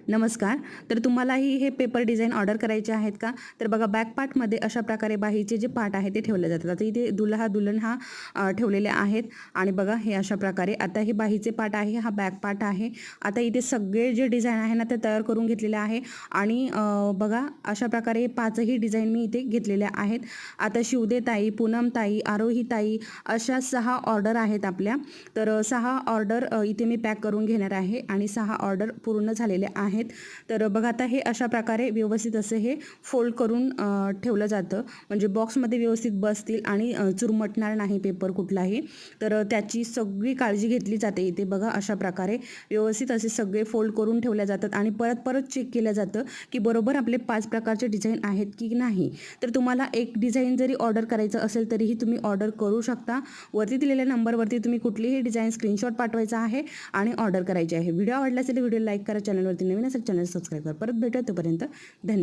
नमस्कार. तर तुम्हालाही हे पेपर डिझाईन ऑर्डर करायचे आहेत का? तर बघा बॅक पार्टमध्ये अशा प्रकारे बाहीचे जे पार्ट आहे ते ठेवले जातात. आता इथे दुल्हा दुल्हन ठेवलेले आहेत आणि बघा हे अशा प्रकारे आता हे बाहीचे पार्ट आहे, हा बॅक पार्ट आहे. आता इथे सगळे जे डिझाईन आहे ना ते तयार करून घेतलेले आहे आणि बघा अशा प्रकारे 5ही डिझाईन मी इथे घेतलेल्या आहेत. आता शिवदे ताई, पूनम ताई, आरोही ताई अशा 6 ऑर्डर आहेत आपल्या. तर 6 ऑर्डर इथे मी पॅक करून घेणार आहे आणि 6 ऑर्डर पूर्ण झालेले आहेत. तर बघा आता हे अशा प्रकारे व्यवस्थित असे हे फोल्ड करून ठेवलं जातं, म्हणजे बॉक्समध्ये व्यवस्थित बसतील आणि चुरमटणार नाही पेपर कुठलाही. तर त्याची सगळी काळजी घेतली जाते. इथे बघा अशा प्रकारे व्यवस्थित असे सगळे फोल्ड करून ठेवल्या जातात आणि परत परत चेक केलं जातं की बरोबर आपले 5 प्रकारचे डिझाईन आहेत की नाही. तर तुम्हाला एक डिझाईन जरी ऑर्डर करायचं असेल तरीही तुम्ही ऑर्डर करू शकता. वरती दिलेल्या नंबरवरती तुम्ही कुठलीही डिझाईन स्क्रीनशॉट पाठवायचा आहे आणि ऑर्डर करायची आहे. व्हिडिओ आवडला असेल तर व्हिडिओ लाईक करा, चॅनलवरती नवीन असेल चॅनल सबस्क्राईब करा. परत भेटूया, तोपर्यंत धन्यवाद.